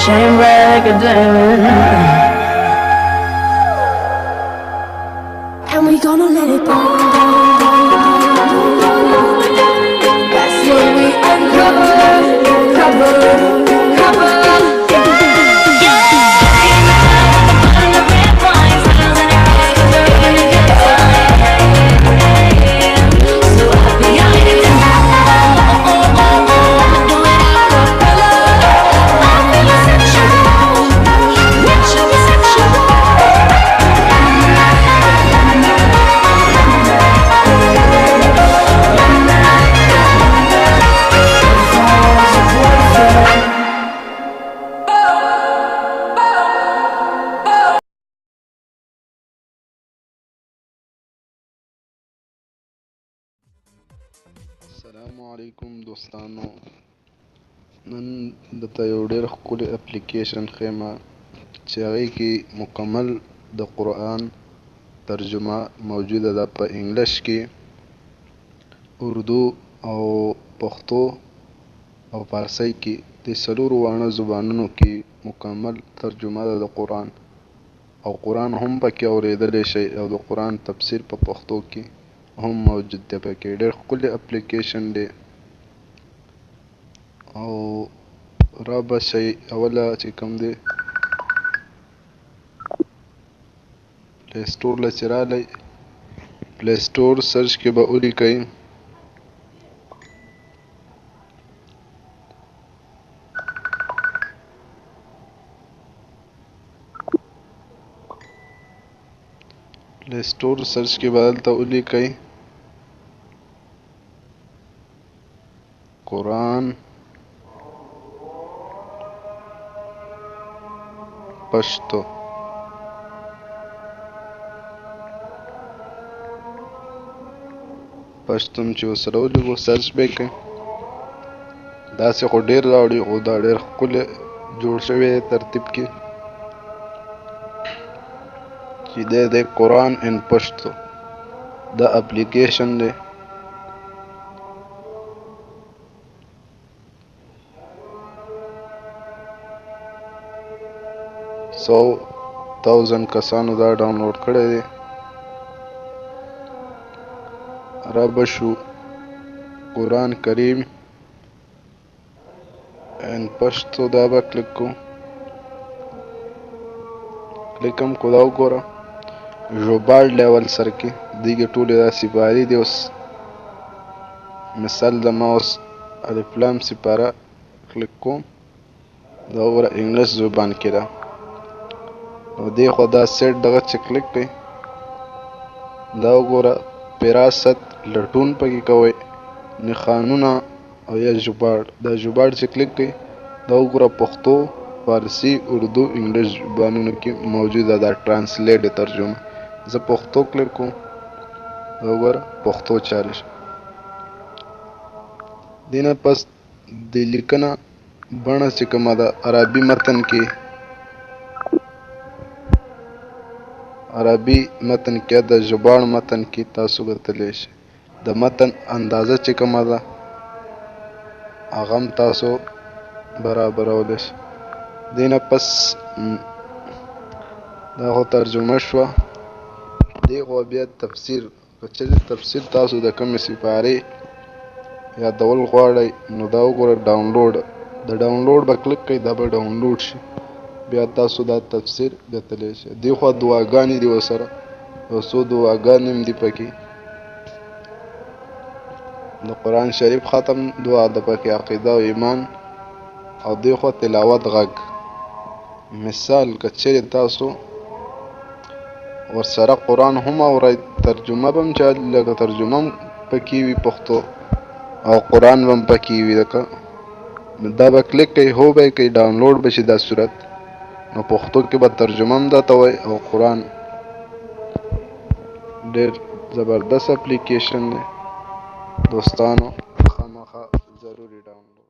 shine bright like a diamond. And we gonna let it burn. That's when we uncover, cover, cover. السلام عليكم دوستانو. نن دته یو ډېر ښکلی اپلیکیشن خیمه چې هغې کې مکمل د قران ترجمه موجوده ده په انګلش کې، اردو او پښتو او فارسي کې د څلورو واړه زبانونو کې مکمل ترجمه ده د قران، او قران هم پکې اورېدلی شئ او د قران تفسیر په پښتو کې هم موجود دی. پکې ډېر ښکلی اپلیکیشن دی او را به شئ اوله چې کوم دی پلی سټور له چې رالی پلی سټور سرچ کې به ولیکئ پلی سټور سرچ کې به دلته ولیکئ قران پشتو. پښتون چې وسره ولیکو سرچ به کوي داسې خو ډېر راوړي، خو دا ډېر ښکلی جوړ شوی ترتیب کې چې دی د قران ان پښتو دا اپلیکیشن دی. سو 1000 کسانو دا ډاونلوډ کړی دی. را به شو قران کریم ان پښتو دا به کلیک کو، کلیک هم کو دا وګوره ژباړ لیول سر کې دیږي ټولې دا سپارې دي. اوس مثال زما اوس الف لام سپاره کلیک کوم دا وګوره انګلش زبان کې ده او دی خو دا سیټ دغه چې کلیک کړئ دا وګوره فراست لټون پکې کوئ نښانونه او یا ژباړ. دا ژباړ چې کلیک کړئ دا وګوره پښتو فارسي اردو انګلش زبانونو کې موجوده ده ټرانسلیټ ترجمه. زه پښتو کلیک کوم دا وګوره پښتو چالش. دینه پس د لیکنه بڼه چې کومه ده عربي متن کې عربي متن کې د ژباړ متن کې تاسو کتلی شئ. د متن اندازه چې کومه ده هغه هم تاسو برابرولی شئ. دینه پس دا خو ترجمه شوه. دی خو بیا تفسیر که چېرې تفسیر تاسو د کومې سپارې یادول غواړئ نو دا وګوره ډاونلوډ د ډاونلوډ به کلیک کړئ دا به ډاونلوډ شي بیا تاسو دا تفسیر کتلی شئ. دی خوا دعاګانې دي ورسره یو څو دعاګانې هم دي پکې د قرآن شریف ختم دعا ده پکې عقیده او ایمان او دی خوا تلاوت غږ. مثال که چېرې تاسو ورسره قرآن هم اورئ ترجمه به هم لکه ترجمه هم پکې وي پښتو او قرآن به هم پکې وي لکه دا به کلیک کوئ هو به یې کوئ ډاونلوډ به شي دا صورت نو پښتو کې به ترجمه هم درته وایي او قرآن. ډېر زبردست اپلیکیشن دی دوستانو، خامخا ضروري ډاونلوډ